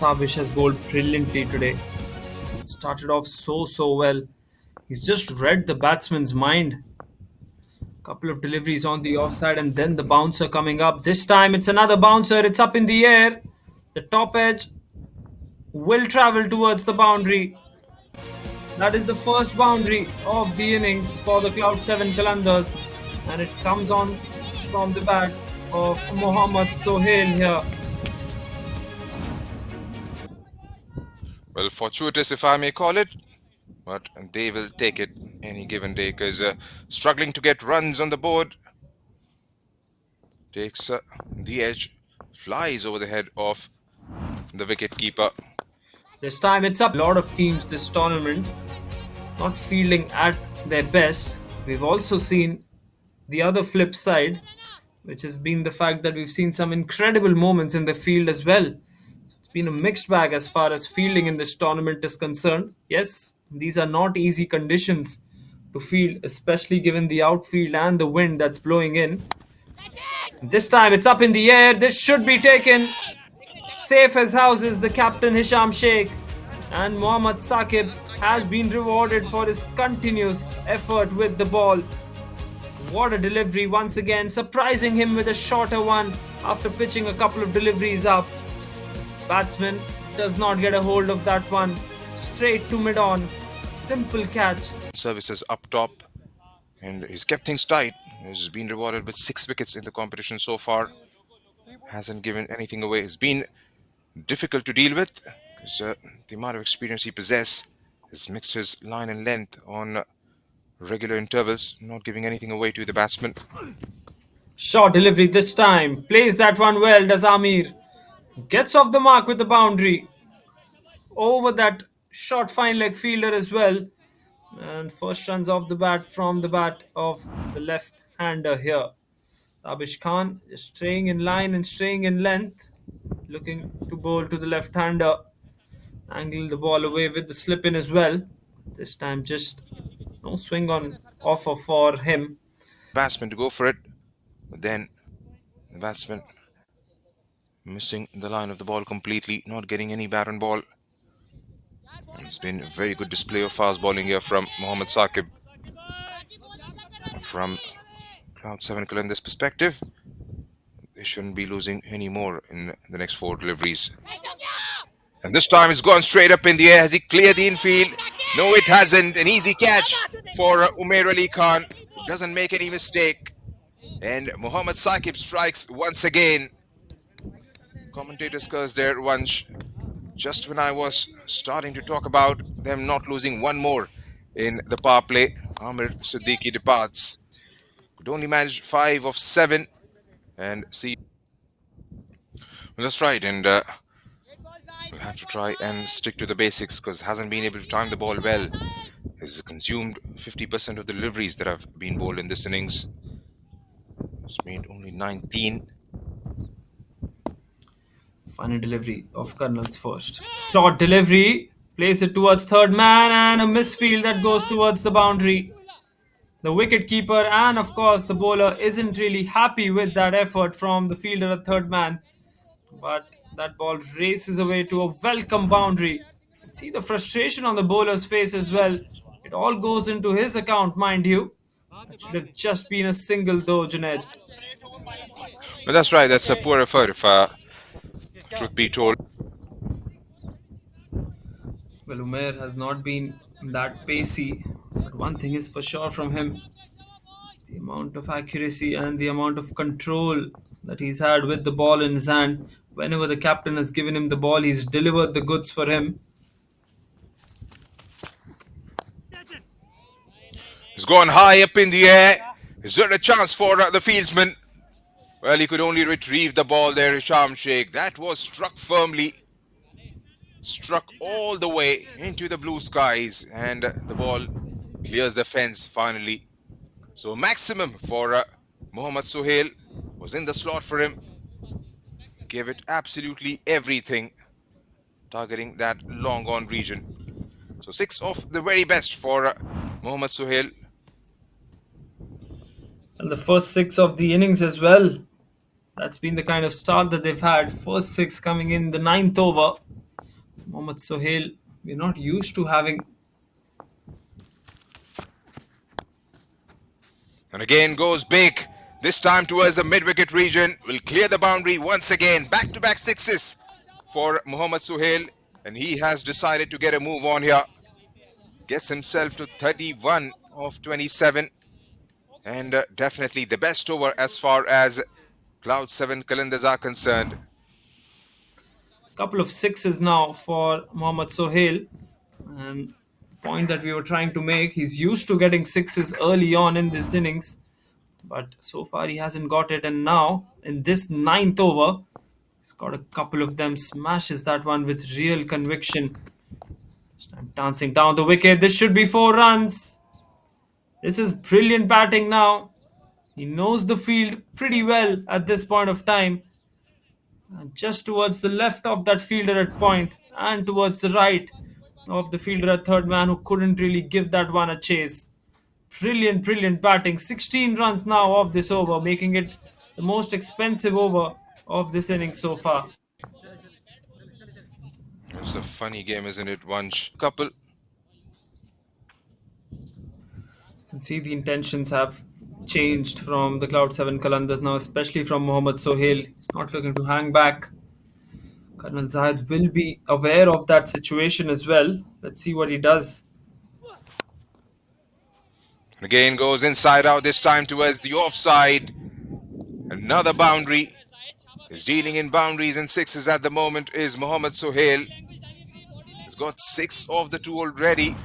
Tabish has bowled brilliantly today. Started off so well. He's just read the batsman's mind. Couple of deliveries on the offside and then the bouncer coming up. This time it's another bouncer. It's up in the air. The top edge will travel towards the boundary. That is the first boundary of the innings for the Cloud 7 Qalandars, and it comes on from the bat of Mohammad Sohail here. Well, fortuitous if I may call it, but they will take it any given day because struggling to get runs on the board. Takes the edge, flies over the head of the wicket keeper. This time it's up. A lot of teams this tournament not fielding at their best. We've also seen the other flip side, which has been the fact that we've seen some incredible moments in the field as well. It's been a mixed bag as far as fielding in this tournament is concerned. Yes, these are not easy conditions to field, especially given the outfield and the wind that's blowing in. This time it's up in the air. This should be taken. Safe as houses, the captain Hisham Sheikh, and Mohammad Saqib has been rewarded for his continuous effort with the ball. What a delivery once again, surprising him with a shorter one after pitching a couple of deliveries up. Batsman does not get a hold of that one. Straight to mid-on. Simple catch. Services up top, and he's kept things tight. He's been rewarded with 6 wickets in the competition so far. Hasn't given anything away. It's been difficult to deal with because the amount of experience he possesses has mixed his line and length on regular intervals, not giving anything away to the batsman. Short delivery this time. Plays that one well, does Amir. Gets off the mark with the boundary. Over that short fine leg fielder as well. And first runs off the bat from the bat of the left-hander here. Tabish Khan is staying in line and staying in length. Looking to bowl to the left-hander. Angle the ball away with the slip in as well. This time just no swing on offer for him. Batsman to go for it, but then the batsman missing the line of the ball completely, not getting any bat on ball. It's been a very good display of fast bowling here from Mohammad Saqib. From Cloud 7 Qalandar's perspective, they shouldn't be losing any more in the next 4 deliveries. And this time it's gone straight up in the air. Has he cleared the infield? No, it hasn't. An easy catch for Umair Ali Khan, who doesn't make any mistake. And Mohammad Saqib strikes once again. Commentators cursed their Vansh just when I was starting to talk about them not losing one more in the power play. Amir Siddiqui departs. Could only manage 5 of 7 and see. Well, that's right, and we'll have to try and stick to the basics because hasn't been able to time the ball well. Has consumed 50% of the deliveries that have been bowled in this innings. It's made only 19. Final delivery of Colonel's first. Short delivery. Plays it towards third man and a misfield that goes towards the boundary. The wicket keeper and of course the bowler isn't really happy with that effort from the fielder at third man. But that ball races away to a welcome boundary. See the frustration on the bowler's face as well. It all goes into his account, mind you. It should have just been a single though, Junaid. But that's right, that's a poor effort if truth be told. Well, Umair has not been that pacey, but one thing is for sure from him. It's the amount of accuracy and the amount of control that he's had with the ball in his hand. Whenever the captain has given him the ball, he's delivered the goods for him. It's gone high up in the air. Is there a chance for the fieldsman? Well, he could only retrieve the ball there, Hisham Sheikh. That was struck firmly. Struck all the way into the blue skies. And the ball clears the fence finally. So maximum for Mohammad Sohail was in the slot for him. Gave it absolutely everything. Targeting that long on region. So 6 of the very best for Mohammad Sohail. And the first 6 of the innings as well. That's been the kind of start that they've had. First 6 coming in the 9th over. Mohammad Sohail, we're not used to having. And again goes big. This time towards the mid-wicket region. Will clear the boundary once again. Back-to-back sixes for Mohammad Suhail. And he has decided to get a move on here. Gets himself to 31 of 27. And definitely the best over as far as Cloud 7 Qalandars are concerned. Couple of sixes now for Mohammad Sohail. And the point that we were trying to make, he's used to getting sixes early on in this innings, but so far he hasn't got it. And now, in this ninth over, he's got a couple of them, smashes that one with real conviction. This time dancing down the wicket. This should be 4 runs. This is brilliant batting now. He knows the field pretty well at this point of time. And just towards the left of that fielder at point and towards the right of the fielder at third man who couldn't really give that one a chase. Brilliant, brilliant batting. 16 runs now of this over, making it the most expensive over of this inning so far. It's a funny game, isn't it? One couple. You can see the intentions have changed from the Cloud 7 Qalandars now, especially from Mohammad Sohail. He's not looking to hang back. Colonel Zahid will be aware of that situation as well. Let's see what he does. Again goes inside out, this time towards the offside. Another boundary. Is dealing in boundaries and sixes at the moment is Mohammad Sohail. He's got 6 of the 2 already.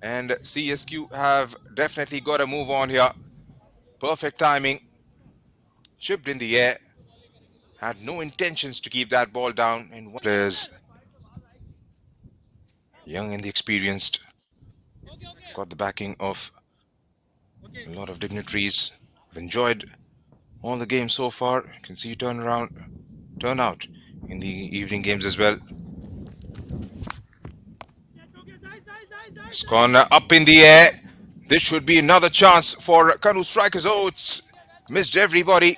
And CSQ have definitely got a move on here. Perfect timing. Chipped in the air. Had no intentions to keep that ball down. And one players, young and the experienced, got the backing of a lot of dignitaries. I've enjoyed all the games so far. You can see turnout in the evening games as well. It's gone up in the air. This should be another chance for Kanoo strikers. Oh, it's missed everybody.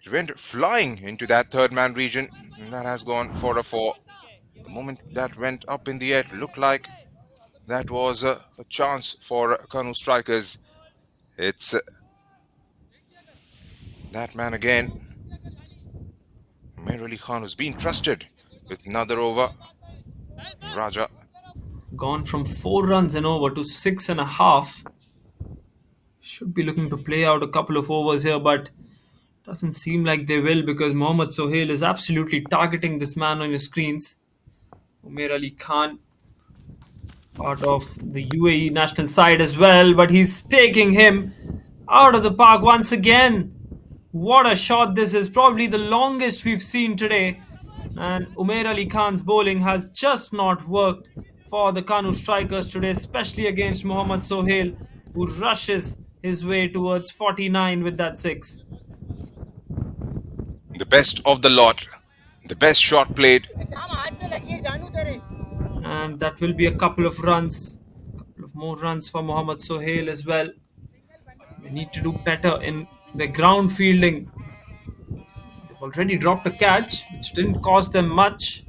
It went flying into that third man region. And that has gone for a 4. The moment that went up in the air, it looked like that was a chance for Kanoo strikers. It's that man again, Mir Ali Khan, who's been trusted with another over. Raja. Gone from 4 runs and over to 6.5. Should be looking to play out a couple of overs here, but doesn't seem like they will because Mohammad Sohail is absolutely targeting this man on your screens. Umair Ali Khan, part of the UAE national side as well, but he's taking him out of the park once again. What a shot this is. Probably the longest we've seen today. And Umair Ali Khan's bowling has just not worked for the Kanoo strikers today, especially against Mohammad Sohail, who rushes his way towards 49 with that 6. The best of the lot. The best shot played. And that will be a couple of runs. A couple of more runs for Mohammad Sohail as well. They need to do better in the ground fielding. They've already dropped a catch, which didn't cost them much.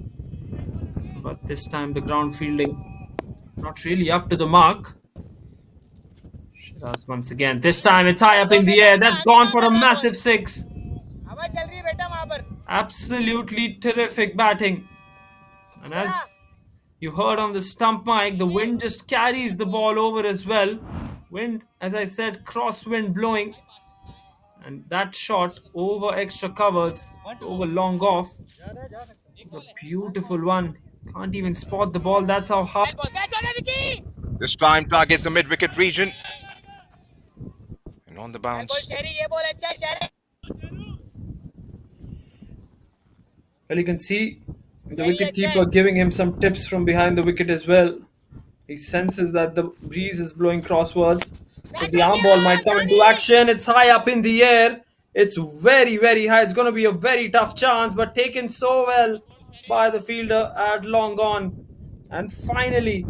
But this time the ground fielding not really up to the mark. Shiraz once again. This time it's high up in the air. That's gone for a massive 6. Absolutely terrific batting. And as you heard on the stump mic, the wind just carries the ball over as well. Wind, as I said, crosswind blowing. And that shot over extra covers, over long off. It's a beautiful one. Can't even spot the ball. That's how hard. This time targets the mid-wicket region. And on the bounce. Well, you can see the wicketkeeper giving him some tips from behind the wicket as well. He senses that the breeze is blowing crosswards. So the arm ball might come into action. It's high up in the air. It's very, very high. It's going to be a very tough chance, but taken so well by the fielder at long on. And finally,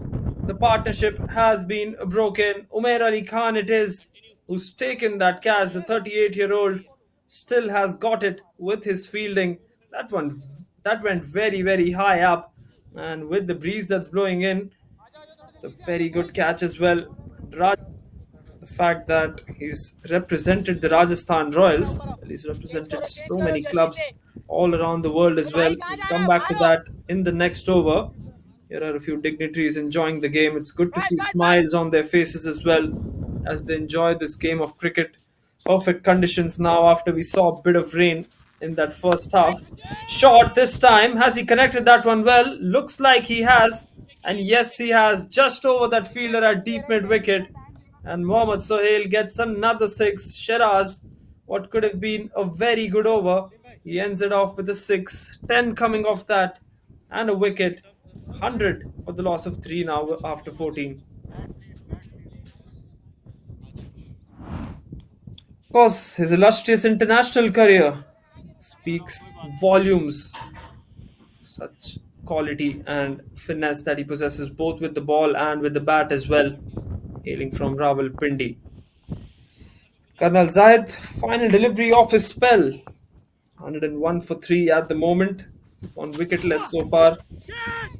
the partnership has been broken. Umair Ali Khan it is who's taken that catch. The 38-year-old still has got it with his fielding. That went very, very high up. And with the breeze that's blowing in, it's a very good catch as well. Raj, the fact that he's represented the Rajasthan Royals, well, he's represented so many clubs all around the world as well. We'll come back to that in the next over. Here are a few dignitaries enjoying the game. It's good to see smiles on their faces as well as they enjoy this game of cricket. Perfect conditions now after we saw a bit of rain in that first half. Shot this time. Has he connected that one well? Looks like he has. And yes, he has. Just over that fielder at deep mid wicket. And Mohammad Sohail gets another six. Shiraz, what could have been a very good over, he ends it off with a six. 10 coming off that. And a wicket. 100 for the loss of 3 now after 14. Of course, his illustrious international career speaks volumes. Such quality and finesse that he possesses both with the ball and with the bat as well, hailing from Rawalpindi. Colonel Zayed, final delivery of his spell. 101 for 3 at the moment. He's gone wicketless so far.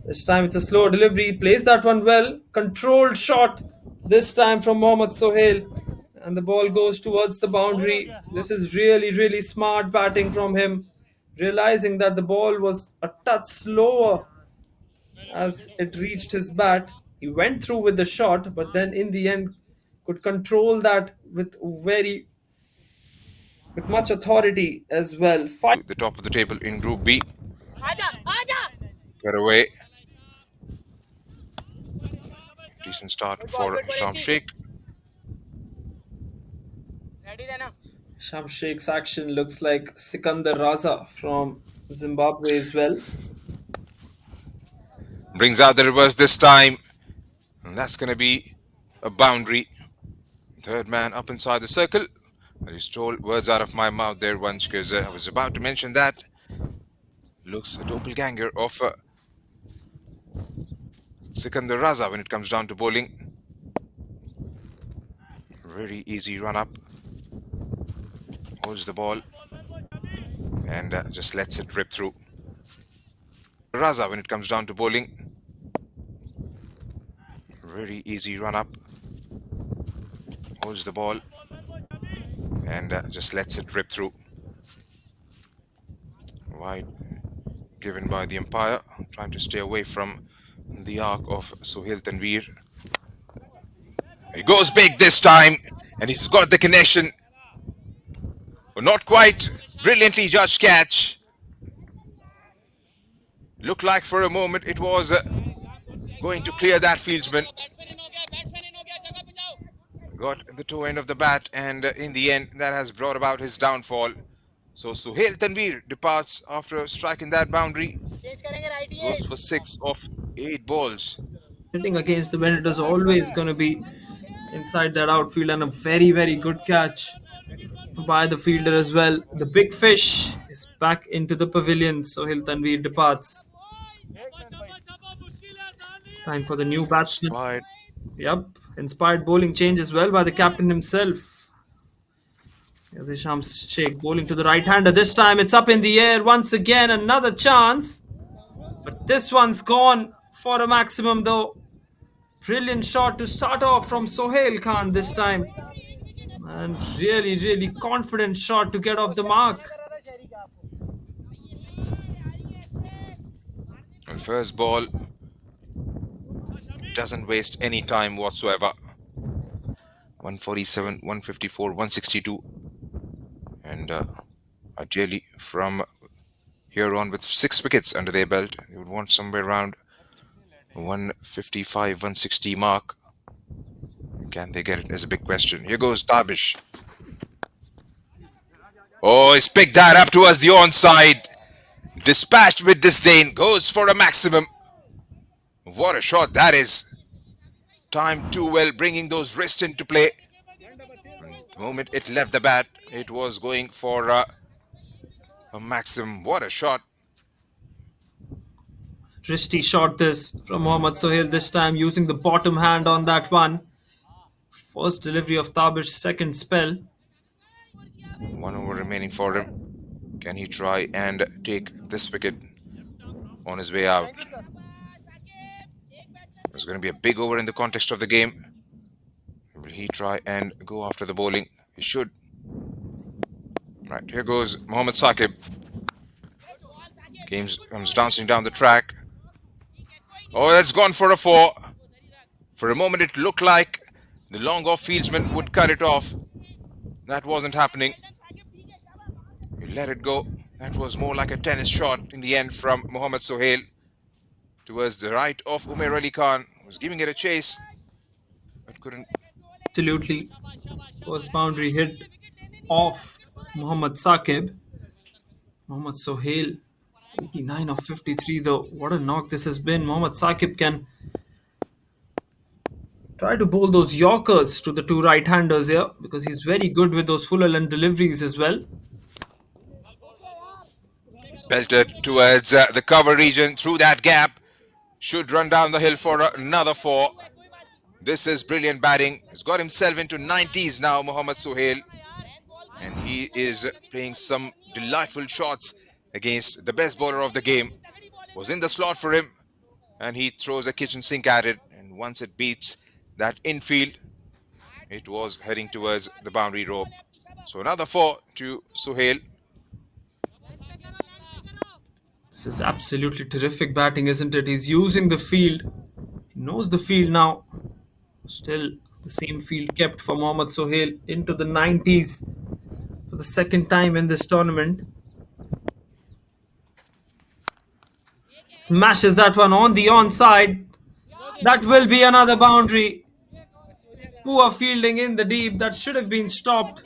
This time it's a slow delivery. Plays that one well. Controlled shot. This time from Mohammad Sohail. And the ball goes towards the boundary. This is really, really smart batting from him. Realizing that the ball was a touch slower as it reached his bat. He went through with the shot, but then in the end could control that with much authority as well. The top of the table in Group B. Get away. Decent start for Sham Sheikh. Sham Sheikh's action looks like Sikandar Raza from Zimbabwe as well. Brings out the reverse this time. And that's going to be a boundary. Third man up inside the circle. And he stole words out of my mouth there once because I was about to mention that. Looks a doppelganger of Sikandar Raza when it comes down to bowling. Very easy run up. Holds the ball and just lets it rip through. Raza when it comes down to bowling. Very easy run up. Holds the ball and just lets it rip through. Wide given by the umpire, trying to stay away from the arc of Sohail Tanveer. He goes big this time and he's got the connection. But not quite. Brilliantly judged catch. Looked like for a moment it was going to clear that fieldsman. Got the toe end of the bat and in the end that has brought about his downfall. So Sohail Tanveer departs after striking that boundary. Goes for 6 of 8 balls. Hitting against the wind, it is always going to be inside that outfield, and a very, very good catch by the fielder as well. The big fish is back into the pavilion. Sohail Tanveer departs. Time for the new batsman. Inspired. Yep, inspired bowling change as well by the captain himself. Here's Sham Sheikh bowling to the right-hander. This time it's up in the air once again. Another chance. But this one's gone for a maximum though. Brilliant shot to start off from Sohail Khan this time. And really, really confident shot to get off the mark. And first ball doesn't waste any time whatsoever. 147, 154, 162. And ideally from here on with 6 wickets under their belt, they would want somewhere around 155, 160 mark. Can they get it is a big question. Here goes Tabish. Oh, he's picked that up towards the onside. Dispatched with disdain. Goes for a maximum. What a shot that is. Timed too well, bringing those wrists into play. The moment it left the bat, it was going for a maximum. What a shot. Wristy shot this from Mohammad Sohail this time, using the bottom hand on that one. First delivery of Tabish, second spell. 1 over remaining for him. Can he try and take this wicket on his way out? going to be a big over in the context of the game. Will he try and go after the bowling? He should. Right, here goes Mohammad Saqib. Comes dancing down the track. Oh, that's gone for a 4. For a moment, it looked like the long off fieldsman would cut it off. That wasn't happening. He let it go. That was more like a tennis shot in the end from Mohammad Sohail towards the right of Umair Ali Khan. Was giving it a chase, but couldn't. Absolutely. First boundary hit off Mohammad Saqib. Mohammad Sohail, 89 of 53 though. What a knock this has been. Mohammad Saqib can try to bowl those Yorkers to the two right-handers here because he's very good with those full length deliveries as well. Belted towards the cover region through that gap. Should run down the hill for another 4. This is brilliant batting. He's got himself into 90s now, Mohammad Sohail. And he is playing some delightful shots against the best bowler of the game. Was in the slot for him. And he throws a kitchen sink at it. And once it beats that infield, it was heading towards the boundary rope. So another 4 to Sohail. This is absolutely terrific batting, isn't it? He's using the field. He knows the field now. Still the same field kept for Mohammad Sohail into the 90s for the second time in this tournament. Smashes that one on the onside. That will be another boundary. Poor fielding in the deep. That should have been stopped.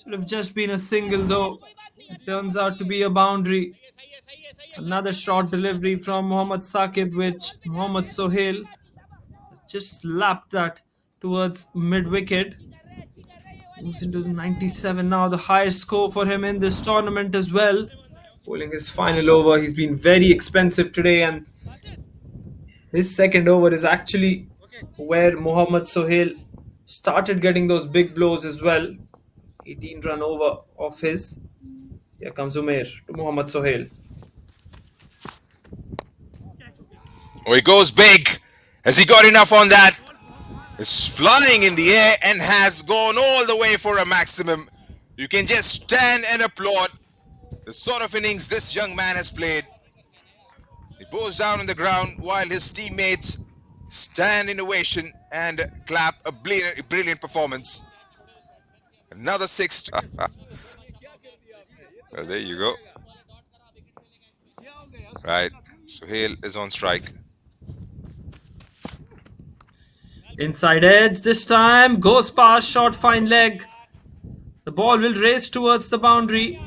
Should have just been a single though. It turns out to be a boundary. Another short delivery from Mohammad Saqib, which Mohammad Sohail has just slapped that towards mid-wicket. Moves into the 97 now, the highest score for him in this tournament as well. Bowling his final over. He's been very expensive today, and his second over is actually where Mohammad Sohail started getting those big blows as well. 18 run over of his. Here comes Umair to Mohammad Sohail. Oh, he goes big. Has he got enough on that? It's flying in the air and has gone all the way for a maximum. You can just stand and applaud the sort of innings this young man has played. He goes down on the ground while his teammates stand in ovation and clap a brilliant performance. Another 6. Well, there you go. Right, Sohail is on strike. Inside edge this time, goes past, short fine leg. The ball will race towards the boundary.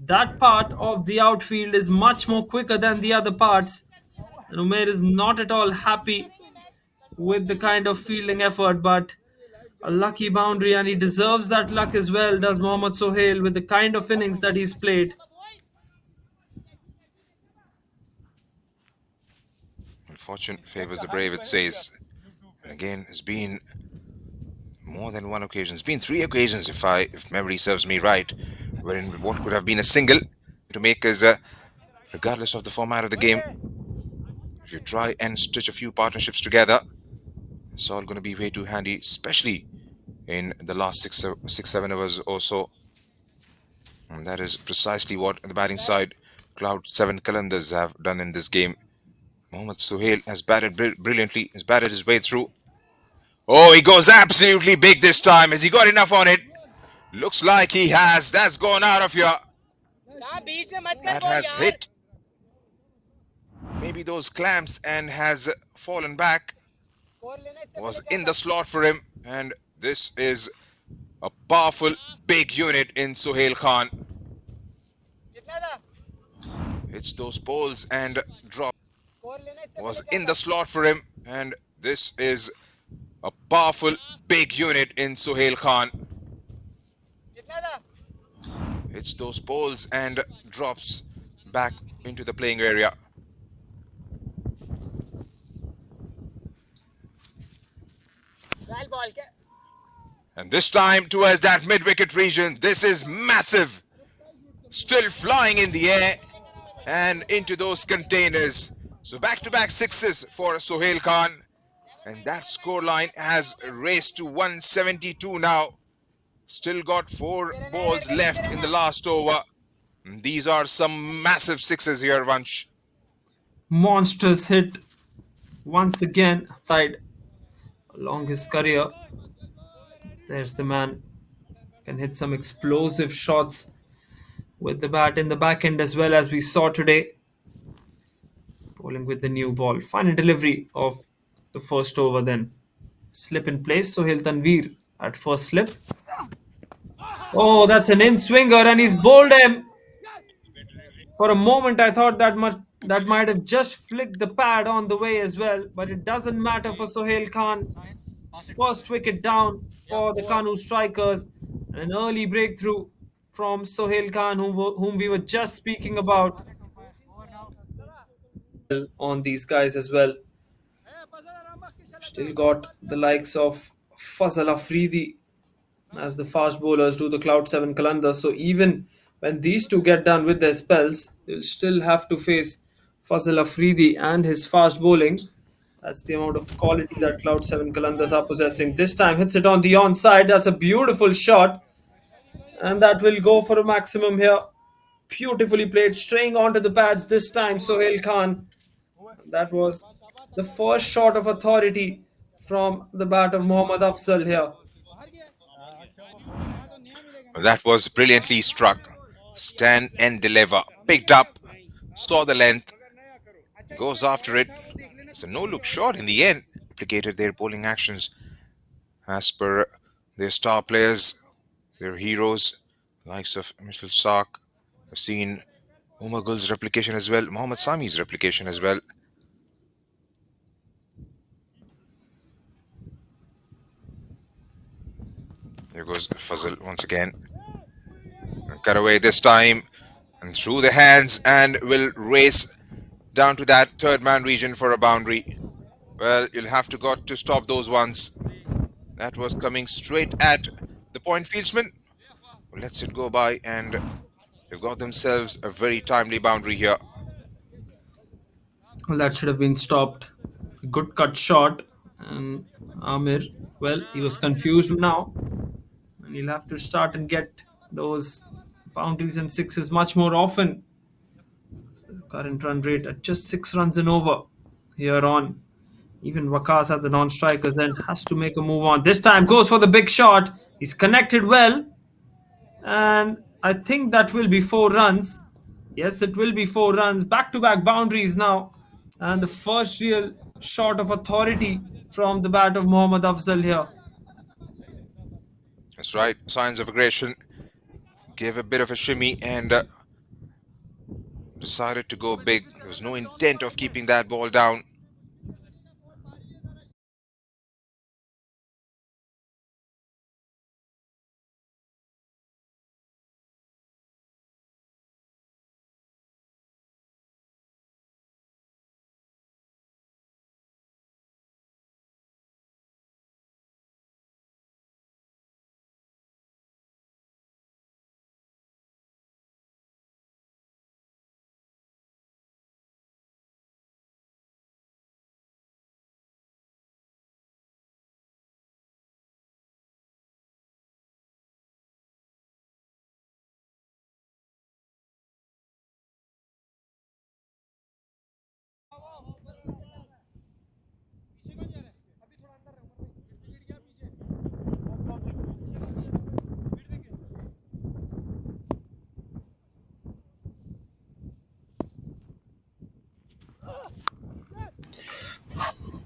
That part of the outfield is much more quicker than the other parts. And Umair is not at all happy with the kind of fielding effort, but a lucky boundary, and he deserves that luck as well, does Mohammad Sohail, with the kind of innings that he's played. Fortune favors the brave, it says. And again, it's been more than one occasion. It's been 3 occasions, if memory serves me right, wherein what could have been a single to make us, regardless of the format of the game, if you try and stitch a few partnerships together, it's all going to be way too handy, especially in the last 6-7 hours or so. And that is precisely what the batting side, Cloud 7 Qalandars, have done in this game. Mohammad Sohail has batted brilliantly. Has batted his way through. Oh, he goes absolutely big this time. Has he got enough on it? Looks like he has. That's gone out of here. That has hit maybe those clamps and has fallen back. Was in the slot for him. And this is a powerful big unit in Sohail Khan. Hits those poles and drops. Was in the slot for him, and this is a powerful big unit in Sohail Khan. Hits those poles and drops back into the playing area. And this time towards that mid-wicket region. This is massive. Still flying in the air and into those containers. So back-to-back 6s for Sohail Khan. And that scoreline has raced to 172 now. Still got four balls left in the last over. These are some massive sixes here, Vansh. Monstrous hit once again. Side along his career. There's the man. Can hit some explosive shots with the bat in the back end as well as we saw today. Bowling with the new ball. Final delivery of the first over then. Slip in place. Sohail Tanveer at first slip. Oh, that's an in swinger and he's bowled him. For a moment, I thought that might have just flicked the pad on the way as well, but it doesn't matter for Sohail Khan. First wicket down for the Kanoo strikers. An early breakthrough from Sohail Khan, whom we were just speaking about on these guys as well. Still got the likes of Fazal Afridi as the fast bowlers do the Cloud 7 Qalandars. So even when these two get done with their spells, they'll still have to face Fazal Afridi and his fast bowling. That's the amount of quality that Cloud 7 Qalandars are possessing. This time hits it on the onside. That's a beautiful shot. And that will go for a maximum here. Beautifully played, straying onto the pads this time, Sohail Khan. That was the first shot of authority from the bat of Mohammad Afzal here. That was brilliantly struck. Stand and deliver. Picked up, saw the length, goes after it. It's a no-look shot in the end. Duplicated their bowling actions as per their star players, their heroes, likes of Mitchell Stark. I've seen Umar Gul's replication as well, Mohammad Sami's replication as well. There goes Fazal once again. Cut away this time and through the hands and will race down to that third man region for a boundary. Well, you'll have to got to stop those ones. That was coming straight at the point fieldsman. Lets it go by and they've got themselves a very timely boundary here. Well, that should have been stopped. A good cut shot. And Amir, well, he was confused now. And he'll have to start and get those boundaries and sixes much more often. The current run rate at just 6 runs and over here on. Even Wakas at the non-strikers then has to make a move on. This time goes for the big shot. He's connected well. And I think that will be 4 runs. Yes, it will be 4 runs. Back-to-back boundaries now. And the first real shot of authority from the bat of Mohammad Afzal here. That's right, signs of aggression. Gave a bit of a shimmy and decided to go big. There was no intent of keeping that ball down.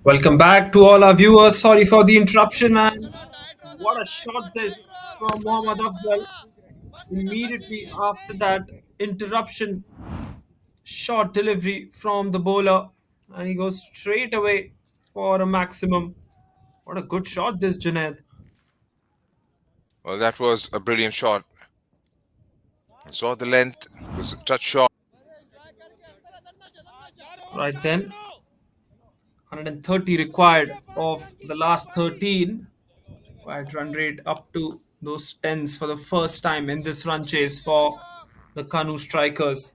Welcome back to all our viewers. Sorry for the interruption, and what a shot this from Mohammad Afzal. Immediately after that interruption, short delivery from the bowler, and he goes straight away for a maximum. What a good shot this, Junaid. Well, that was a brilliant shot. Saw the length, it was a touch shot. Right then, 130 required of the last 13. Quiet run rate up to those tens for the first time in this run chase for the Kanoo strikers.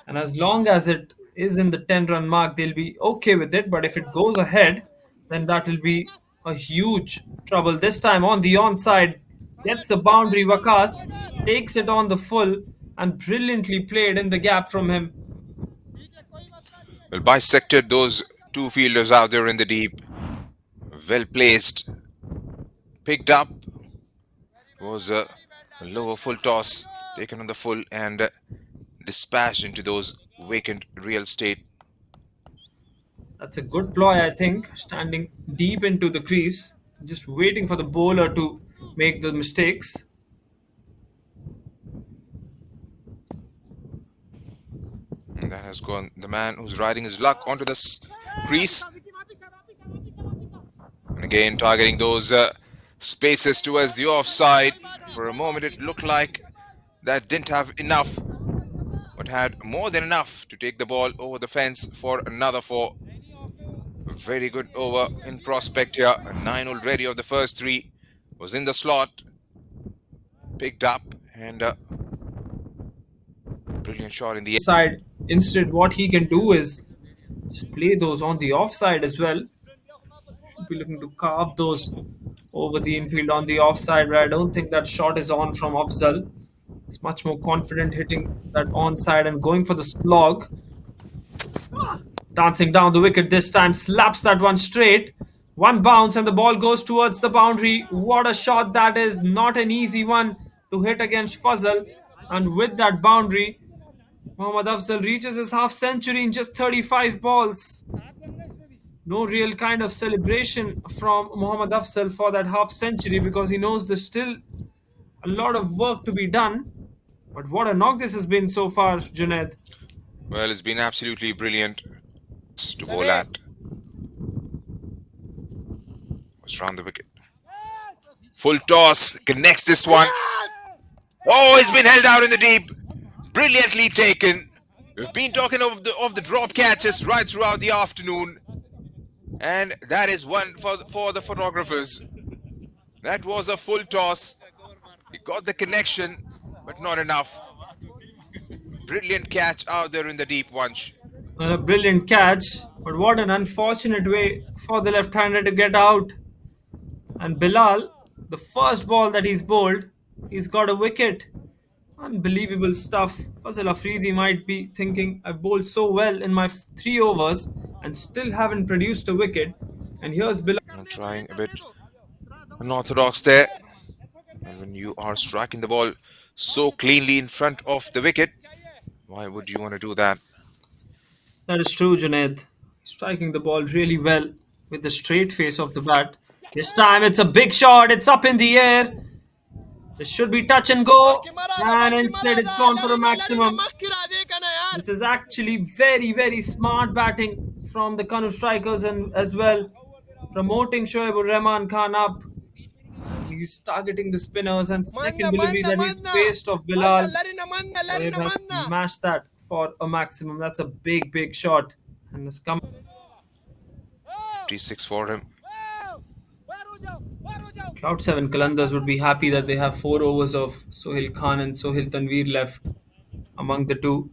And as long as it is in the 10-run mark, they'll be okay with it. But if it goes ahead, then that will be a huge trouble. This time on the onside, gets the boundary. Vakas takes it on the full and brilliantly played in the gap from him. Well, bisected those two fielders out there in the deep. Well placed. Picked up. Was a lower full toss taken on the full and dispatched into those vacant real estate. That's a good ploy, I think, standing deep into the crease, just waiting for the bowler to make the mistakes. And that has gone the man who's riding his luck onto the crease. And again, targeting those spaces towards the offside. For a moment, it looked like that didn't have enough, but had more than enough to take the ball over the fence for another four. A very good over in prospect here. A 9 already of the first three was in the slot. Picked up and brilliant shot in the Side. Instead, what he can do is just play those on the offside as well. Should be looking to carve those over the infield on the offside, but I don't think that shot is on from Afzal. He's much more confident hitting that onside and going for the slog. Dancing down the wicket this time, slaps that one straight. One bounce and the ball goes towards the boundary. What a shot that is. Not an easy one to hit against Fazal. And with that boundary, Mohammad Afzal reaches his half century in just 35 balls. No real kind of celebration from Mohammad Afzal for that half century because he knows there's still a lot of work to be done. But what a knock this has been so far, Junaid. Well, it's been absolutely brilliant to bowl at. Was round the wicket. Full toss, connects this one. Oh, it's been held out in the deep. Brilliantly taken. We've been talking of the drop catches right throughout the afternoon. And that is one for the photographers. That was a full toss. He got the connection, but not enough. Brilliant catch out there in the deep bunch. Well, a brilliant catch, but what an unfortunate way for the left-hander to get out. And Bilal, the first ball that he's bowled, he's got a wicket. Unbelievable stuff. Fazal Afridi might be thinking, I bowled so well in my 3 overs and still haven't produced a wicket. And here's Bilal. I'm trying a bit unorthodox there. And when you are striking the ball so cleanly in front of the wicket, why would you want to do that? That is true, Junaid. Striking the ball really well with the straight face of the bat. This time it's a big shot. It's up in the air. This should be touch and go. And instead it's gone for a maximum. This is actually very, very smart batting from the Kanoo strikers and as well. Promoting Shoaib Rahman Khan up. He's targeting the spinners and second delivery that he's faced of Bilal. Shoaib has smashed that for a maximum. That's a big, big shot. And has come. 56 for him. Cloud 7 Qalandars would be happy that they have 4 overs of Sohail Khan and Sohail Tanveer left among the two.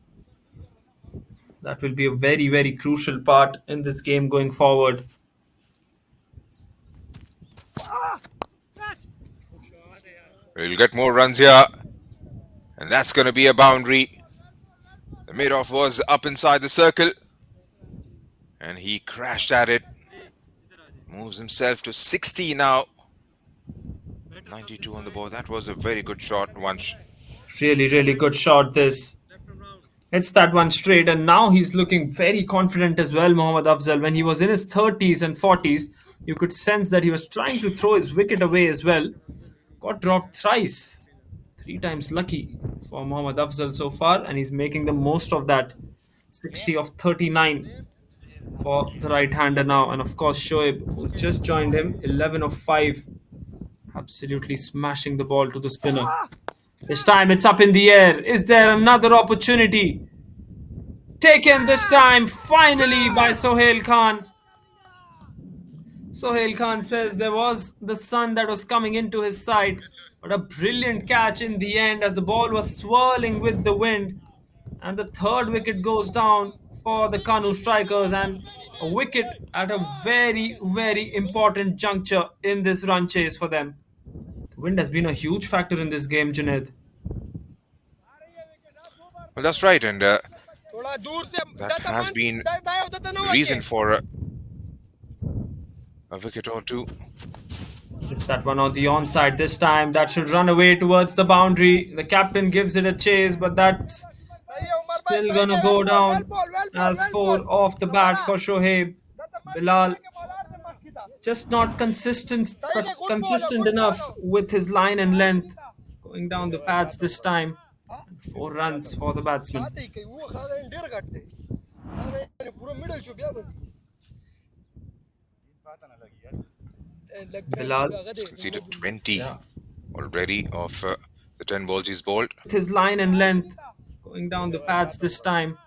That will be a very, very crucial part in this game going forward. We'll get more runs here. And that's going to be a boundary. The mid-off was up inside the circle. And he crashed at it. Moves himself to 60 now. 92 on the ball. That was a very good shot once. Really, really good shot this. It's that one straight and now he's looking very confident as well, Mohammad Afzal. When he was in his 30s and 40s, you could sense that he was trying to throw his wicket away as well. Got dropped thrice. 3 times lucky for Mohammad Afzal so far and he's making the most of that. 60 of 39 for the right-hander now. And of course Shoaib, who just joined him, 11 of 5. Absolutely smashing the ball to the spinner. This time it's up in the air. Is there another opportunity? Taken this time, finally, by Sohail Khan. Sohail Khan says there was the sun that was coming into his side, but a brilliant catch in the end as the ball was swirling with the wind. And the third wicket goes down for the Kanoo strikers and a wicket at a very, very important juncture in this run chase for them. The wind has been a huge factor in this game, Junaid. Well, that's right, and that has been the reason for a wicket or two. It's that one on the onside this time. That should run away towards the boundary. The captain gives it a chase, but that's still gonna go down as four off the bat for Shoaib. Bilal just not consistent enough with his line and length. Going down the pads this time. 4 runs for the batsman. Bilal He's conceded 20 already of the 10 balls he's bowled. with his line and length. Going down the pads this time.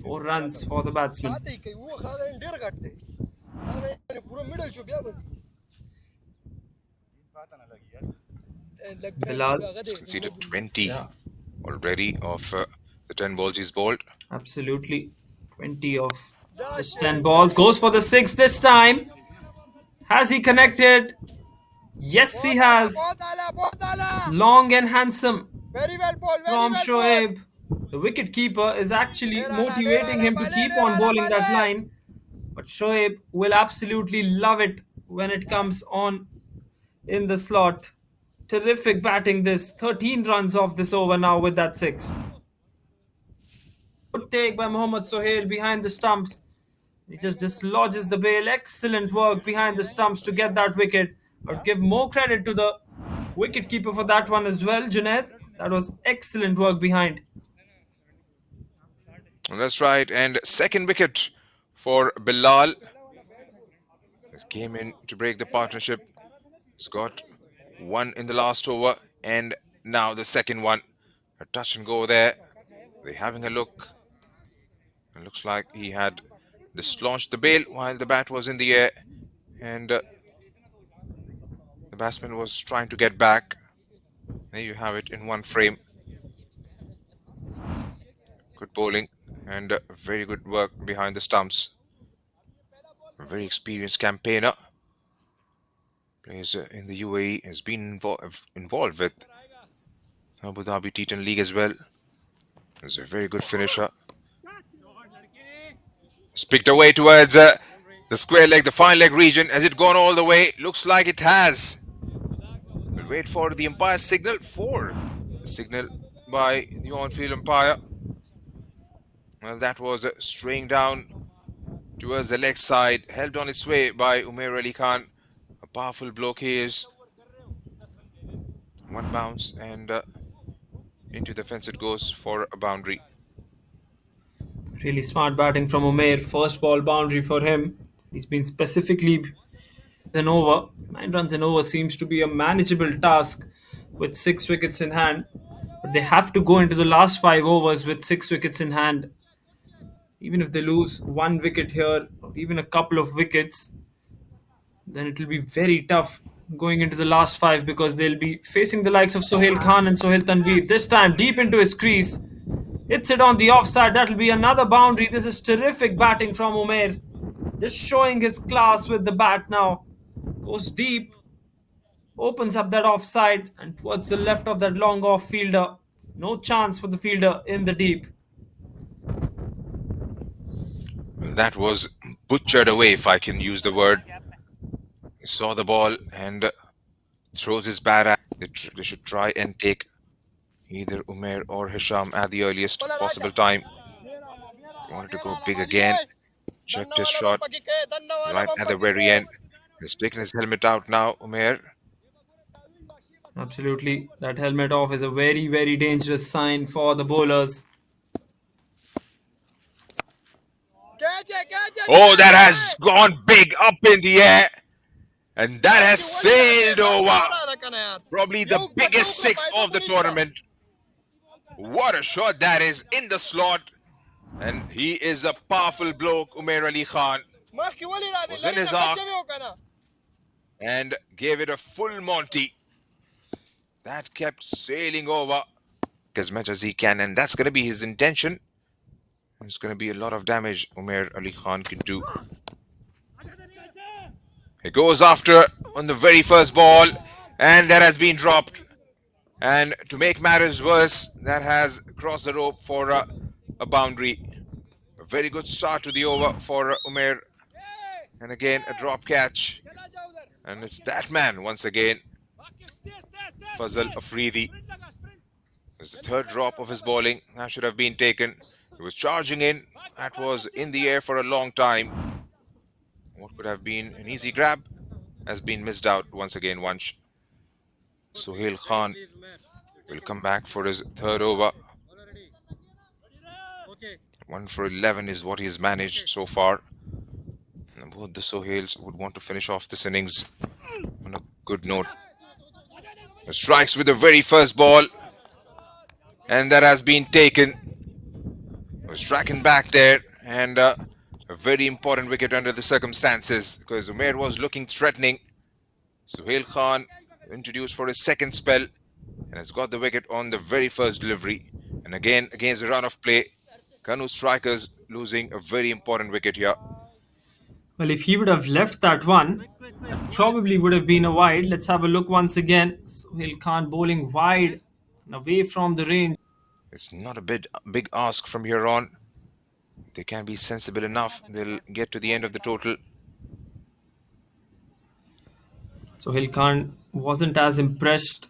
4 runs for the batsman. Bilal He's conceded 20 already of the 10 balls he's bowled. absolutely 20 of his 10 balls. Goes for the 6 this time. Has he connected? Yes, he has. Long and handsome from Shoaib. The wicket keeper is actually motivating him to keep on bowling that line. But Shoaib will absolutely love it when it comes on in the slot. Terrific batting this. 13 runs off this over now with that 6. Good take by Mohammad Sohail behind the stumps. He just dislodges the bail. Excellent work behind the stumps to get that wicket. I'd give more credit to the wicket keeper for that one as well, Junaid. That was excellent work behind. Well, that's right, and second wicket for Bilal. He came in to break the partnership. He's got one in the last over, and now the second one. A touch and go there. They're having a look. It looks like he had dislodged the bail while the bat was in the air, and the batsman was trying to get back. There you have it in one frame. Good bowling and very good work behind the stumps. A very experienced campaigner. Plays in the UAE, has been involved with Abu Dhabi T10 League as well. He's a very good finisher. It's picked away towards the square leg, the fine leg region. Has it gone all the way? Looks like it has. We'll wait for the umpire's signal. The signal by the on-field umpire. Well, that was straying down towards the leg side, held on its way by Umair Ali Khan. A powerful bloke he is. One bounce and into the fence it goes for a boundary. Really smart batting from Umair. First ball boundary for him. He's been specifically an over. 9 runs an over seems to be a manageable task with 6 wickets in hand. But they have to go into the last 5 overs with 6 wickets in hand. Even if they lose 1 wicket here or even a couple of wickets, then it will be very tough going into the last 5 because they'll be facing the likes of Sohail Khan and Sohail Tanveer. This time deep into his crease. Hits it on the offside. That'll be another boundary. This is terrific batting from Umair. Just showing his class with the bat now. Goes deep. Opens up that offside and towards the left of that long off fielder. No chance for the fielder in the deep. That was butchered away, if I can use the word. He saw the ball and throws his bat at. They should try and take either Umair or Hisham at the earliest possible time. He wanted to go big again. Checked his shot right at the very end. He's taken his helmet out now, Umair. Absolutely. That helmet off is a very, very dangerous sign for the bowlers. Oh, that has gone big up in the air. And that has sailed over. Probably the biggest 6 of the tournament. What a shot that is in the slot. And he is a powerful bloke, Umair Ali Khan. Was in his arc and gave it a full Monty. That kept sailing over as much as he can, and that's going to be his intention. There's going to be a lot of damage Umair Ali Khan could do He goes after on the very first ball, and that has been dropped. And to make matters worse, that has crossed the rope for a boundary. A very good start to the over for Umair. And again, a drop catch. And it's that man once again, Fazal Afridi. It's the third drop of his bowling. That should have been taken. He was charging in. That was in the air for a long time. What could have been an easy grab has been missed out once again. Once Sohail Khan will come back for his third over. 1 for 11 is what he's managed so far. And both the Sohails would want to finish off this innings on a good note. Strikes with the very first ball, and that has been taken. Was tracking back there, and a very important wicket under the circumstances because Umair was looking threatening. Sohail Khan introduced for his second spell and has got the wicket on the very first delivery. And again, against the run of play, Kanoo strikers losing a very important wicket here. Well, if he would have left that one, that probably would have been a wide. Let's have a look once again. Sohail Khan bowling wide and away from the range. It's not a big ask from here on. They can be sensible enough. They'll get to the end of the total. Sohail Khan wasn't as impressed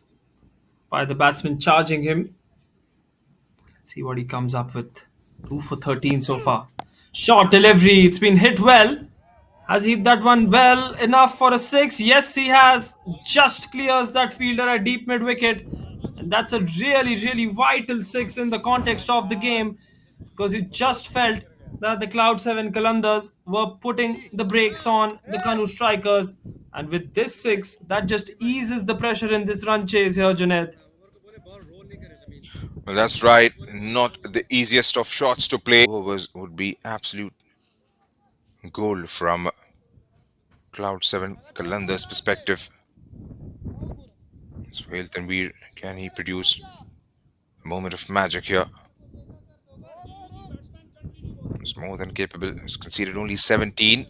by the batsman charging him. Let's see what he comes up with. 2 for 13 so far. Short delivery. It's been hit well. Has he hit that one well enough for a 6? Yes, he has. Just clears that fielder at deep mid wicket. And that's a really, really vital 6 in the context of the game, because you just felt that the Cloud 7 Qalandars were putting the brakes on the Kanoo strikers. And with this 6, that just eases the pressure in this run chase here, Junaid. Well, that's right. Not the easiest of shots to play. Overs would be absolute goal from Cloud 7 Qalandars' perspective. Sohail Tanveer, can he produce a moment of magic here? He's more than capable. He's conceded only 17.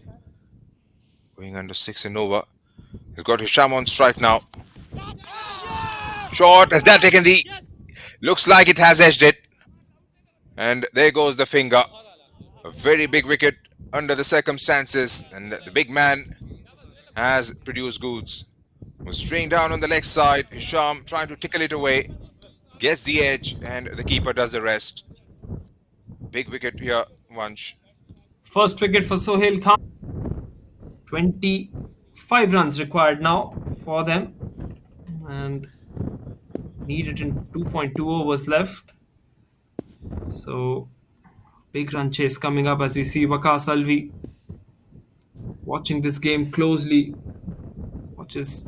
Going under 6 and over. He's got Hisham on strike now. Short. Has that taken the... Looks like it has edged it. And there goes the finger. A very big wicket under the circumstances. And the big man has produced goods. Was stringing down on the leg side. Hisham trying to tickle it away. Gets the edge. And the keeper does the rest. Big wicket here, Vansh. First wicket for Sohail Khan. 25 runs required now for them. And needed in 2.2 overs left. So, big run chase coming up as we see Waqas Alvi watching this game closely. Watches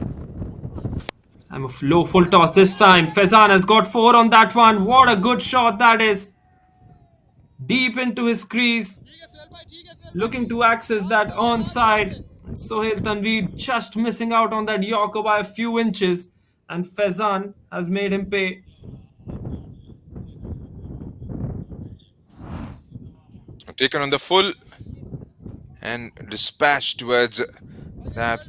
time of low full toss this time. Faizan has got 4 on that one. What a good shot that is. Deep into his crease. Looking to access that onside. Sohail Tanveer just missing out on that Yorker by a few inches. And Faizan has made him pay. Taken on the full and dispatched towards that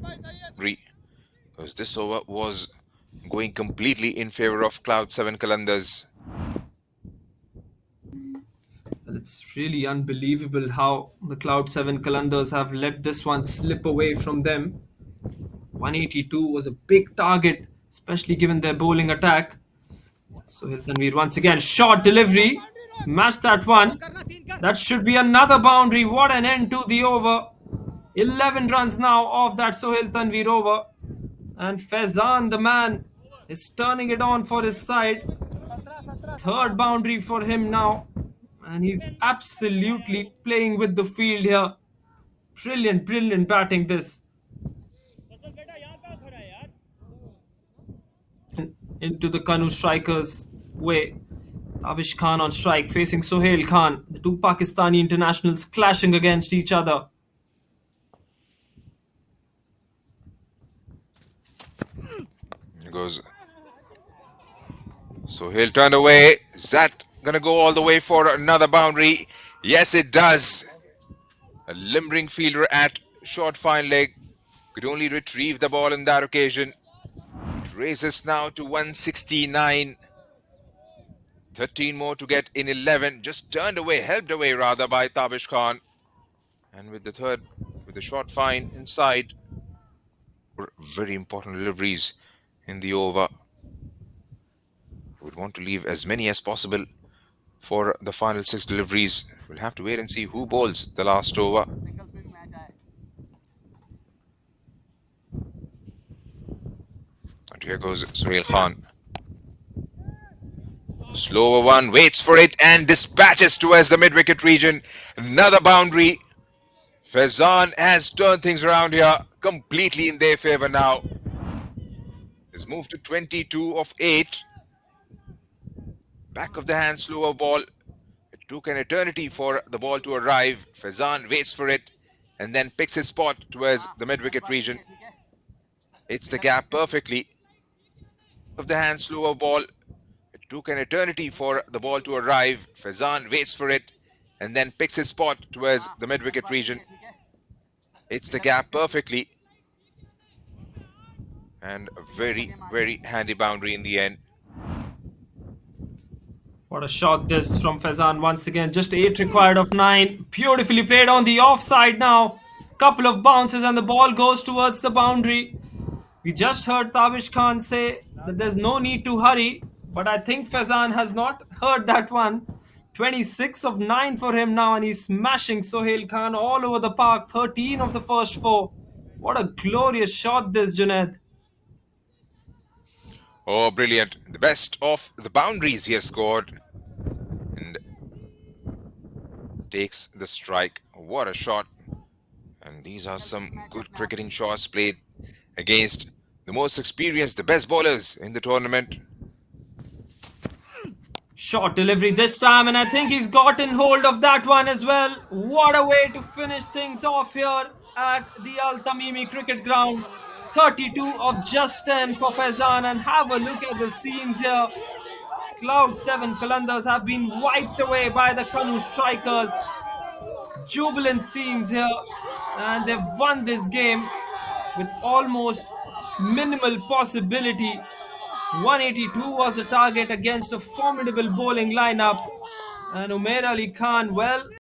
because this over was going completely in favor of Cloud 7 Qalandars. Well, it's really unbelievable how the Cloud 7 Qalandars have let this one slip away from them. 182 was a big target, especially given their bowling attack. Sohail Tanveer once again, short delivery. Match that one. That should be another boundary. What an end to the over. 11 runs now off that Sohail Tanveer over. And Faizan, the man, is turning it on for his side. Third boundary for him now. And he's absolutely playing with the field here. Brilliant, brilliant batting this. Into the Kanoo strikers' way. Tabish Khan on strike facing Sohail Khan. The two Pakistani internationals clashing against each other. Here goes. Sohail turned away. Is that going to go all the way for another boundary? Yes, it does. A limbering fielder at short fine leg Could only retrieve the ball on that occasion. It raises now to 169. 13 more to get in 11. Just turned away, helped away rather by Tabish Khan. And with the third, with the short fine inside. Very important deliveries in the over. Would want to leave as many as possible for the final 6 deliveries. We'll have to wait and see who bowls the last over. And here goes Suhail Khan. Slower one, waits for it and dispatches towards the mid-wicket region. Another boundary. Faizan has turned things around here completely in their favour now. Has moved to 22 of 8. Back of the hand, slower ball. It took an eternity for the ball to arrive. Faizan waits for it and then picks his spot towards the mid-wicket region. It's the gap perfectly. Of the hand, slower ball. It took an eternity for the ball to arrive. Faizan waits for it and then picks his spot towards the mid-wicket region. It's the gap perfectly. And a very, very handy boundary in the end. What a shot this from Faizan once again. Just 8 required of 9. Beautifully played on the offside now. Couple of bounces and the ball goes towards the boundary. We just heard Tabish Khan say that there's no need to hurry. But I think Faizan has not heard that one. 26 of 9 for him now and he's smashing Sohail Khan all over the park. 13 of the first 4. What a glorious shot this, Junaid. Oh, brilliant. The best of the boundaries he has scored. And takes the strike. What a shot. And these are some good cricketing shots played against the most experienced, the best bowlers in the tournament. Short delivery this time, and I think he's gotten hold of that one as well. What a way to finish things off here at the Al Tamimi cricket ground. 32 of just 10 for Faizan, and have a look at the scenes here. Cloud 7 Qalandars have been wiped away by the Kanoo strikers. Jubilant scenes here, and they've won this game with almost minimal possibility. 182 was the target against a formidable bowling lineup. And Umair Ali Khan, well,